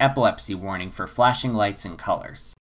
Epilepsy warning for flashing lights and colors.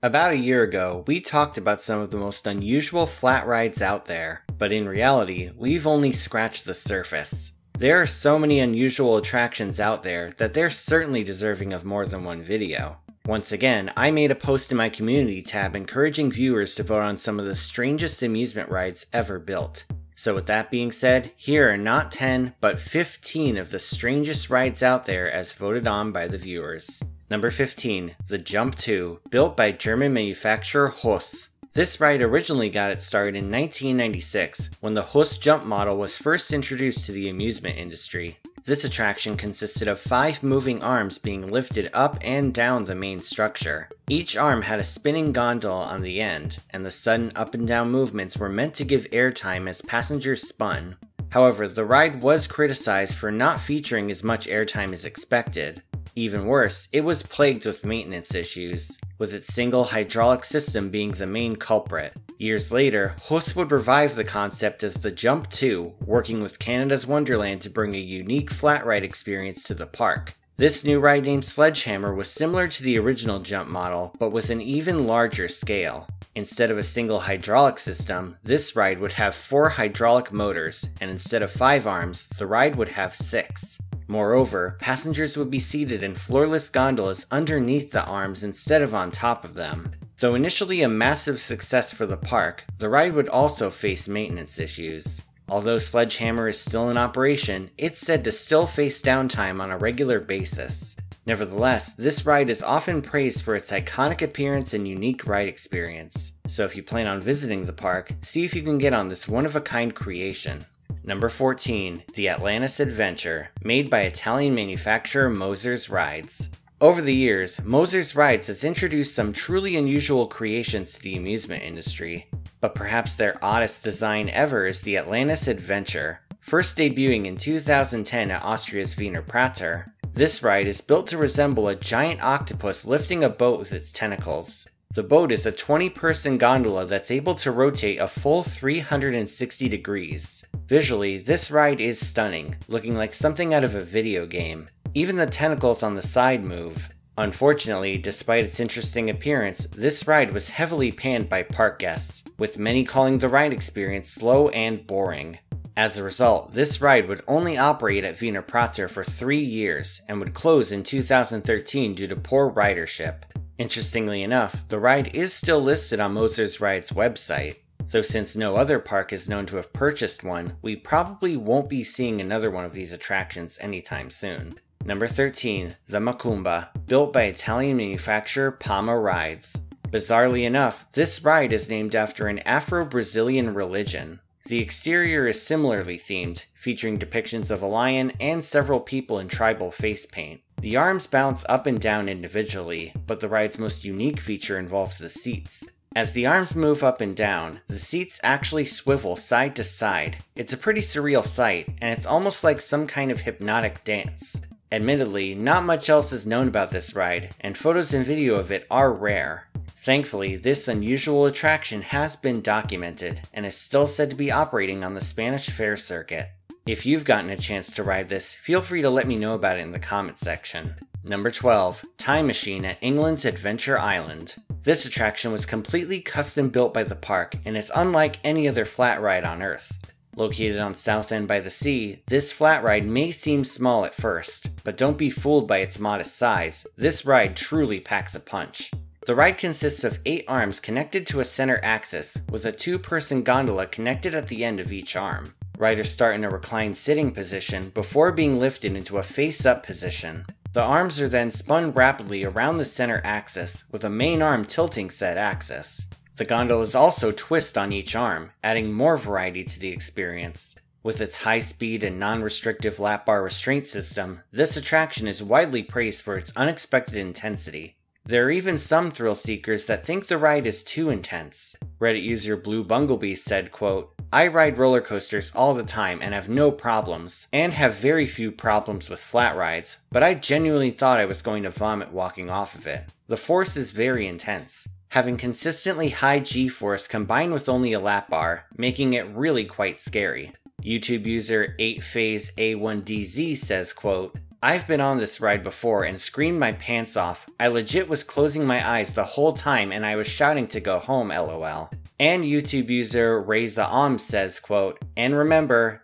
About a year ago, we talked about some of the most unusual flat rides out there, but in reality, we've only scratched the surface. There are so many unusual attractions out there that they're certainly deserving of more than one video. Once again, I made a post in my community tab encouraging viewers to vote on some of the strangest amusement rides ever built. So with that being said, here are not 10, but 15 of the strangest rides out there as voted on by the viewers. Number 15, the Jump 2, built by German manufacturer Huss. This ride originally got its start in 1996, when the Huss jump model was first introduced to the amusement industry. This attraction consisted of 5 moving arms being lifted up and down the main structure. Each arm had a spinning gondola on the end, and the sudden up and down movements were meant to give airtime as passengers spun. However, the ride was criticized for not featuring as much airtime as expected. Even worse, it was plagued with maintenance issues, with its single hydraulic system being the main culprit. Years later, Huss would revive the concept as the Jump 2, working with Canada's Wonderland to bring a unique flat ride experience to the park. This new ride named Sledgehammer was similar to the original Jump model, but with an even larger scale. Instead of a single hydraulic system, this ride would have 4 hydraulic motors, and instead of 5 arms, the ride would have 6. Moreover, passengers would be seated in floorless gondolas underneath the arms instead of on top of them. Though initially a massive success for the park, the ride would also face maintenance issues. Although Sledgehammer is still in operation, it's said to still face downtime on a regular basis. Nevertheless, this ride is often praised for its iconic appearance and unique ride experience. So if you plan on visiting the park, see if you can get on this one-of-a-kind creation. Number 14, the Atlantis Adventure, made by Italian manufacturer Moser's Rides. Over the years, Moser's Rides has introduced some truly unusual creations to the amusement industry, but perhaps their oddest design ever is the Atlantis Adventure. First debuting in 2010 at Austria's Wiener Prater, this ride is built to resemble a giant octopus lifting a boat with its tentacles. The boat is a 20-person gondola that's able to rotate a full 360 degrees. Visually, this ride is stunning, looking like something out of a video game. Even the tentacles on the side move. Unfortunately, despite its interesting appearance, this ride was heavily panned by park guests, with many calling the ride experience slow and boring. As a result, this ride would only operate at Wiener Prater for 3 years, and would close in 2013 due to poor ridership. Interestingly enough, the ride is still listed on Moser's Rides' website, though since no other park is known to have purchased one, we probably won't be seeing another one of these attractions anytime soon. Number 13, the Macumba, built by Italian manufacturer Palma Rides. Bizarrely enough, this ride is named after an Afro-Brazilian religion. The exterior is similarly themed, featuring depictions of a lion and several people in tribal face paint. The arms bounce up and down individually, but the ride's most unique feature involves the seats. As the arms move up and down, the seats actually swivel side to side. It's a pretty surreal sight, and it's almost like some kind of hypnotic dance. Admittedly, not much else is known about this ride, and photos and video of it are rare. Thankfully, this unusual attraction has been documented, and is still said to be operating on the Spanish Fair circuit. If you've gotten a chance to ride this, feel free to let me know about it in the comments section. Number 12, Time Machine at England's Adventure Island. This attraction was completely custom built by the park and is unlike any other flat ride on Earth. Located on Southend by the Sea, this flat ride may seem small at first, but don't be fooled by its modest size. This ride truly packs a punch. The ride consists of 8 arms connected to a center axis, with a 2-person gondola connected at the end of each arm. Riders start in a reclined sitting position before being lifted into a face-up position. The arms are then spun rapidly around the center axis, with a main arm tilting said axis. The gondolas also twist on each arm, adding more variety to the experience. With its high speed and non-restrictive lap bar restraint system, this attraction is widely praised for its unexpected intensity. There are even some thrill seekers that think the ride is too intense. Reddit user Blue Bunglebee said, quote, "I ride roller coasters all the time and have no problems, and have very few problems with flat rides, but I genuinely thought I was going to vomit walking off of it. The force is very intense, having consistently high G-force combined with only a lap bar, making it really quite scary." YouTube user 8phase-A1DZ says, quote, "I've been on this ride before and screamed my pants off. I legit was closing my eyes the whole time and I was shouting to go home, lol." And YouTube user Reza says, quote, "And remember, ...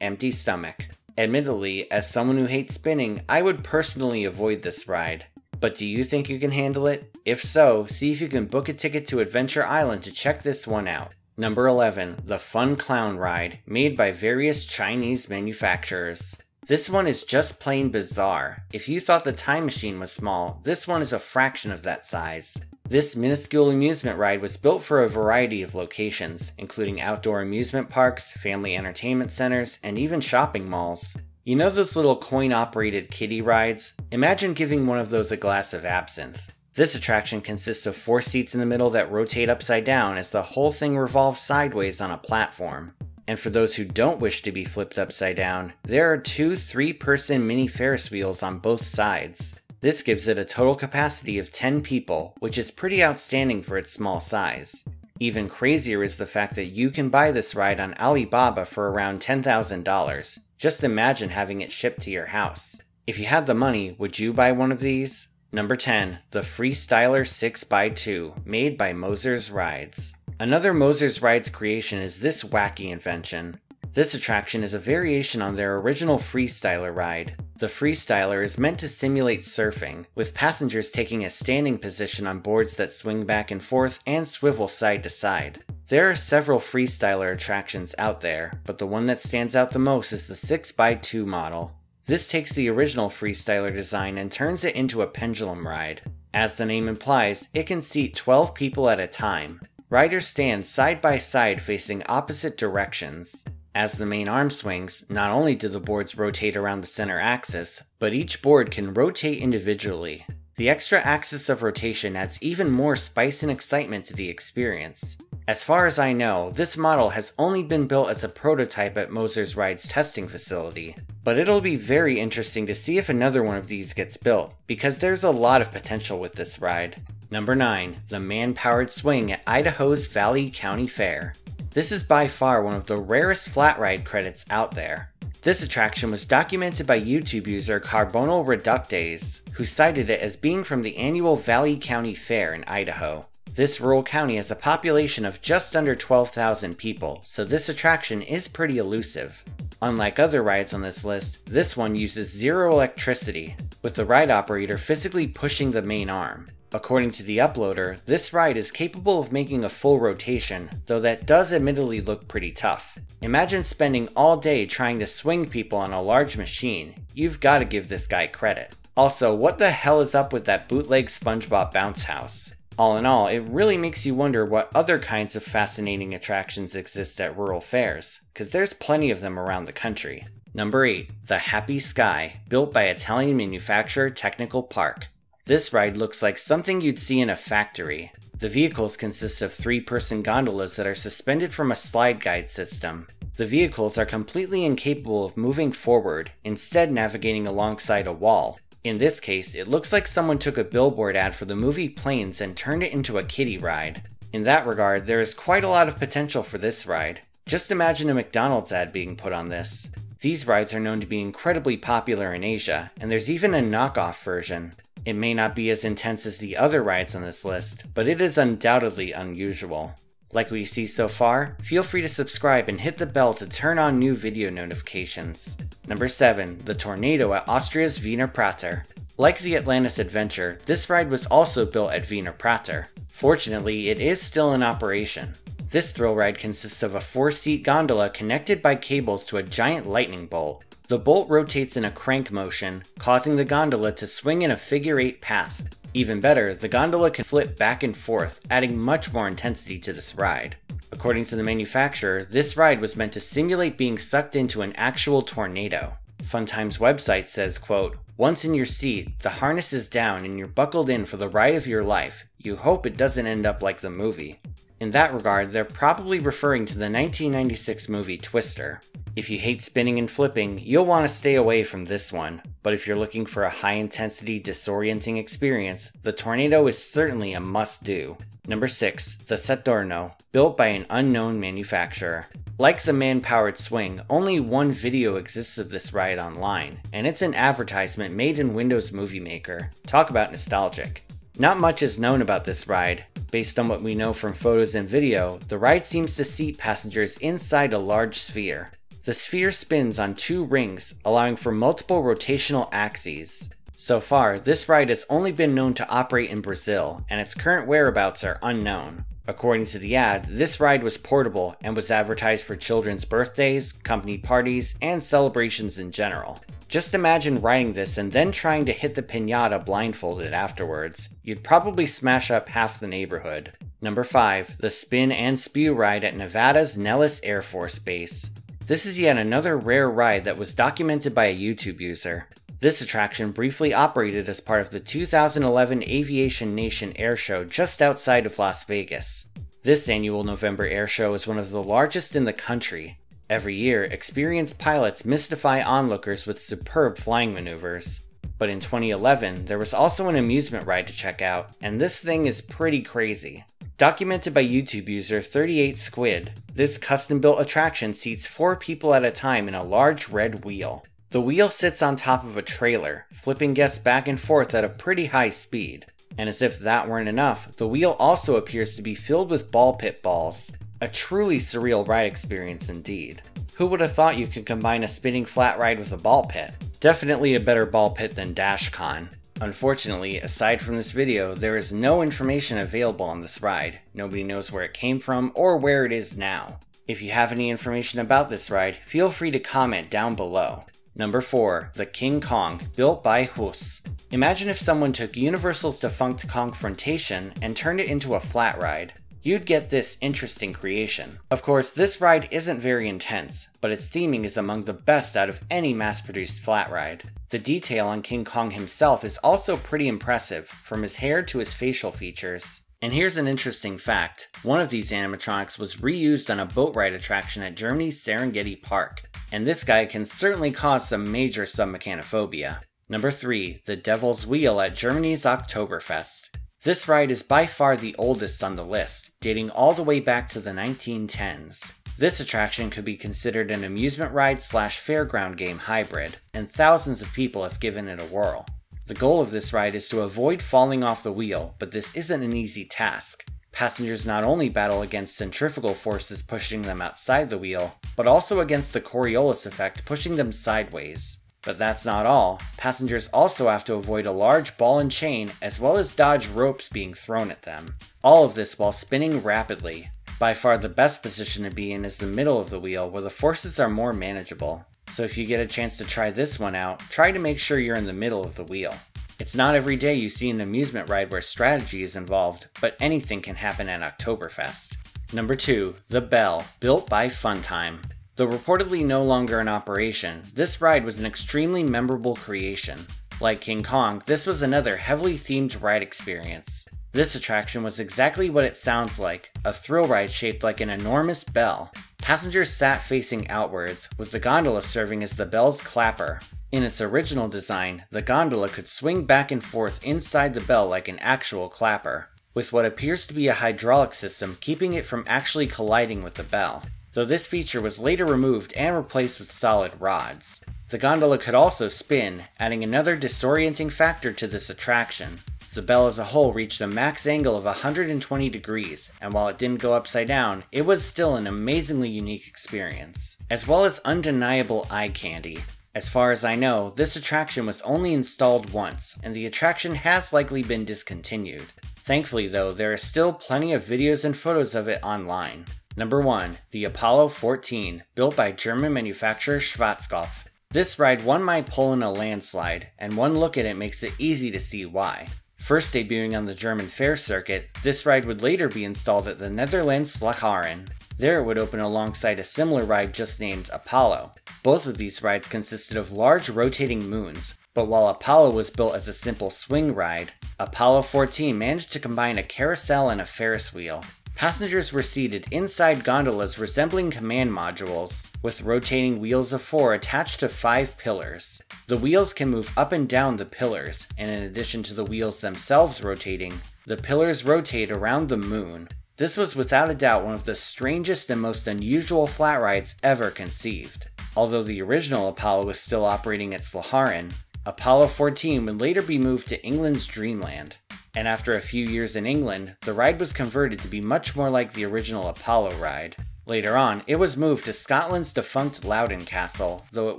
empty stomach." Admittedly, as someone who hates spinning, I would personally avoid this ride. But do you think you can handle it? If so, see if you can book a ticket to Adventure Island to check this one out. Number 11, the Fun Clown Ride, made by various Chinese manufacturers. This one is just plain bizarre. If you thought the Time Machine was small, this one is a fraction of that size. This minuscule amusement ride was built for a variety of locations, including outdoor amusement parks, family entertainment centers, and even shopping malls. You know those little coin-operated kiddie rides? Imagine giving one of those a glass of absinthe. This attraction consists of 4 seats in the middle that rotate upside down as the whole thing revolves sideways on a platform. And for those who don't wish to be flipped upside down, there are 2 3-person mini Ferris wheels on both sides. This gives it a total capacity of 10 people, which is pretty outstanding for its small size. Even crazier is the fact that you can buy this ride on Alibaba for around $10,000. Just imagine having it shipped to your house. If you had the money, would you buy one of these? Number 10, the Freestyler 6x2, made by Moser's Rides. Another Moser's Rides creation is this wacky invention. This attraction is a variation on their original Freestyler ride. The Freestyler is meant to simulate surfing, with passengers taking a standing position on boards that swing back and forth and swivel side to side. There are several Freestyler attractions out there, but the one that stands out the most is the 6x2 model. This takes the original Freestyler design and turns it into a pendulum ride. As the name implies, it can seat 12 people at a time. Riders stand side by side facing opposite directions. As the main arm swings, not only do the boards rotate around the center axis, but each board can rotate individually. The extra axis of rotation adds even more spice and excitement to the experience. As far as I know, this model has only been built as a prototype at Moser's Rides testing facility, but it'll be very interesting to see if another one of these gets built, because there's a lot of potential with this ride. Number 9, the man-powered swing at Idaho's Valley County Fair. This is by far one of the rarest flat ride credits out there. This attraction was documented by YouTube user Carbonal Reductes, who cited it as being from the annual Valley County Fair in Idaho. This rural county has a population of just under 12,000 people, so this attraction is pretty elusive. Unlike other rides on this list, this one uses zero electricity, with the ride operator physically pushing the main arm. According to the uploader, this ride is capable of making a full rotation, though that does admittedly look pretty tough. Imagine spending all day trying to swing people on a large machine. You've got to give this guy credit. Also, what the hell is up with that bootleg SpongeBob bounce house? All in all, it really makes you wonder what other kinds of fascinating attractions exist at rural fairs, because there's plenty of them around the country. Number 8, the Happy Sky, built by Italian manufacturer Technical Park. This ride looks like something you'd see in a factory. The vehicles consist of 3-person gondolas that are suspended from a slide guide system. The vehicles are completely incapable of moving forward, instead navigating alongside a wall. In this case, it looks like someone took a billboard ad for the movie Planes and turned it into a kiddie ride. In that regard, there is quite a lot of potential for this ride. Just imagine a McDonald's ad being put on this. These rides are known to be incredibly popular in Asia, and there's even a knockoff version. It may not be as intense as the other rides on this list, but it is undoubtedly unusual. Like what you see so far? Feel free to subscribe and hit the bell to turn on new video notifications. Number 7, the Tornado at Austria's Wiener Prater. Like the Atlantis adventure, this ride was also built at Wiener Prater. Fortunately, it is still in operation. This thrill ride consists of a 4-seat gondola connected by cables to a giant lightning bolt. The bolt rotates in a crank motion, causing the gondola to swing in a figure-8 path. Even better, the gondola can flip back and forth, adding much more intensity to this ride. According to the manufacturer, this ride was meant to simulate being sucked into an actual tornado. Funtime's website says, quote, "Once in your seat, the harness is down and you're buckled in for the ride of your life. You hope it doesn't end up like the movie." In that regard, they're probably referring to the 1996 movie Twister. If you hate spinning and flipping, you'll want to stay away from this one, but if you're looking for a high-intensity, disorienting experience, the Tornado is certainly a must-do. Number 6, the Saturno, built by an unknown manufacturer. Like the man-powered swing, only one video exists of this ride online, and it's an advertisement made in Windows Movie Maker. Talk about nostalgic. Not much is known about this ride. Based on what we know from photos and video, the ride seems to seat passengers inside a large sphere. The sphere spins on 2 rings, allowing for multiple rotational axes. So far, this ride has only been known to operate in Brazil, and its current whereabouts are unknown. According to the ad, this ride was portable and was advertised for children's birthdays, company parties, and celebrations in general. Just imagine riding this and then trying to hit the piñata blindfolded afterwards. You'd probably smash up half the neighborhood. Number 5. The Spin and Spew Ride at Nevada's Nellis Air Force Base. This is yet another rare ride that was documented by a YouTube user. This attraction briefly operated as part of the 2011 Aviation Nation Air Show just outside of Las Vegas. This annual November air show is one of the largest in the country. Every year, experienced pilots mystify onlookers with superb flying maneuvers. But in 2011, there was also an amusement ride to check out, and this thing is pretty crazy. Documented by YouTube user 38 Squid, this custom-built attraction seats 4 people at a time in a large red wheel. The wheel sits on top of a trailer, flipping guests back and forth at a pretty high speed. And as if that weren't enough, the wheel also appears to be filled with ball pit balls. A truly surreal ride experience indeed. Who would have thought you could combine a spinning flat ride with a ball pit? Definitely a better ball pit than DashCon. Unfortunately, aside from this video, there is no information available on this ride. Nobody knows where it came from or where it is now. If you have any information about this ride, feel free to comment down below. Number 4. The King Kong, built by Huss. Imagine if someone took Universal's defunct Kongfrontation and turned it into a flat ride. You'd get this interesting creation. Of course, this ride isn't very intense, but its theming is among the best out of any mass-produced flat ride. The detail on King Kong himself is also pretty impressive, from his hair to his facial features. And here's an interesting fact. One of these animatronics was reused on a boat ride attraction at Germany's Serengeti Park. And this guy can certainly cause some major submechanophobia. Number 3. The Devil's Wheel at Germany's Oktoberfest. This ride is by far the oldest on the list, dating all the way back to the 1910s. This attraction could be considered an amusement ride / fairground game hybrid, and thousands of people have given it a whirl. The goal of this ride is to avoid falling off the wheel, but this isn't an easy task. Passengers not only battle against centrifugal forces pushing them outside the wheel, but also against the Coriolis effect pushing them sideways. But that's not all. Passengers also have to avoid a large ball and chain, as well as dodge ropes being thrown at them. All of this while spinning rapidly. By far the best position to be in is the middle of the wheel, where the forces are more manageable. So if you get a chance to try this one out, try to make sure you're in the middle of the wheel. It's not every day you see an amusement ride where strategy is involved, but anything can happen at Oktoberfest. Number 2. The Bell, built by Funtime. Though reportedly no longer in operation, this ride was an extremely memorable creation. Like King Kong, this was another heavily themed ride experience. This attraction was exactly what it sounds like, a thrill ride shaped like an enormous bell. Passengers sat facing outwards, with the gondola serving as the bell's clapper. In its original design, the gondola could swing back and forth inside the bell like an actual clapper, with what appears to be a hydraulic system keeping it from actually colliding with the bell, though this feature was later removed and replaced with solid rods. The gondola could also spin, adding another disorienting factor to this attraction. The bell as a whole reached a max angle of 120 degrees, and while it didn't go upside down, it was still an amazingly unique experience, as well as undeniable eye candy. As far as I know, this attraction was only installed once, and the attraction has likely been discontinued. Thankfully though, there are still plenty of videos and photos of it online. Number 1. The Apollo 14, built by German manufacturer Schwarzkopf. This ride won my poll in a landslide, and one look at it makes it easy to see why. First debuting on the German fair circuit, this ride would later be installed at the Netherlands Slagharen. There it would open alongside a similar ride just named Apollo. Both of these rides consisted of large rotating moons, but while Apollo was built as a simple swing ride, Apollo 14 managed to combine a carousel and a Ferris wheel. Passengers were seated inside gondolas resembling command modules, with rotating wheels of 4 attached to 5 pillars. The wheels can move up and down the pillars, and in addition to the wheels themselves rotating, the pillars rotate around the moon. This was without a doubt one of the strangest and most unusual flat rides ever conceived. Although the original Apollo was still operating at Slaharin, Apollo 14 would later be moved to England's Dreamland. And after a few years in England, the ride was converted to be much more like the original Apollo ride. Later on, it was moved to Scotland's defunct Loudon Castle, though it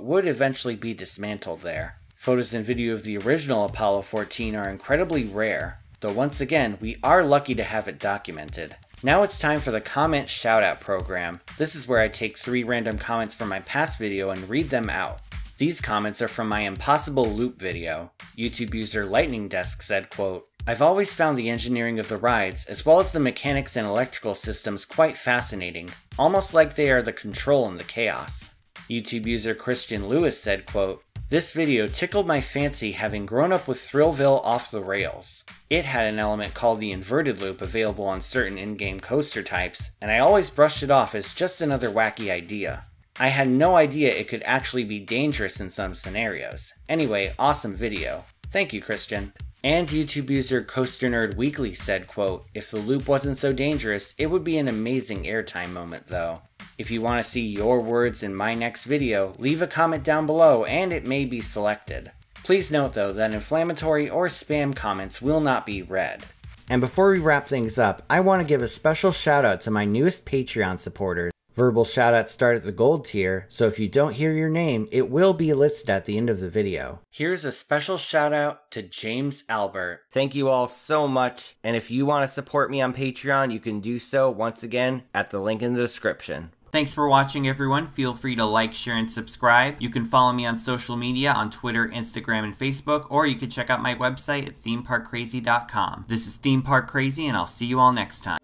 would eventually be dismantled there. Photos and video of the original Apollo 14 are incredibly rare, though once again, we are lucky to have it documented. Now it's time for the comment shoutout program. This is where I take 3 random comments from my past video and read them out. These comments are from my Impossible Loop video. YouTube user Lightning Desk said, quote, "I've always found the engineering of the rides, as well as the mechanics and electrical systems, quite fascinating, almost like they are the control in the chaos." YouTube user Christian Lewis said, quote, "This video tickled my fancy having grown up with Thrillville off the rails. It had an element called the inverted loop available on certain in-game coaster types, and I always brushed it off as just another wacky idea. I had no idea it could actually be dangerous in some scenarios. Anyway, awesome video. Thank you, Christian." And YouTube user Coaster Nerd Weekly said, quote, "If the loop wasn't so dangerous, it would be an amazing airtime moment though. If you want to see your words in my next video, leave a comment down below and it may be selected. Please note though that inflammatory or spam comments will not be read." And before we wrap things up, I want to give a special shout out to my newest Patreon supporters. Verbal shoutouts start at the gold tier, so if you don't hear your name, it will be listed at the end of the video. Here's a special shout out to James Albert. Thank you all so much, and if you want to support me on Patreon, you can do so once again at the link in the description. Thanks for watching, everyone. Feel free to like, share, and subscribe. You can follow me on social media on Twitter, Instagram, and Facebook, or you can check out my website at themeparkcrazy.com. This is Theme Park Crazy, and I'll see you all next time.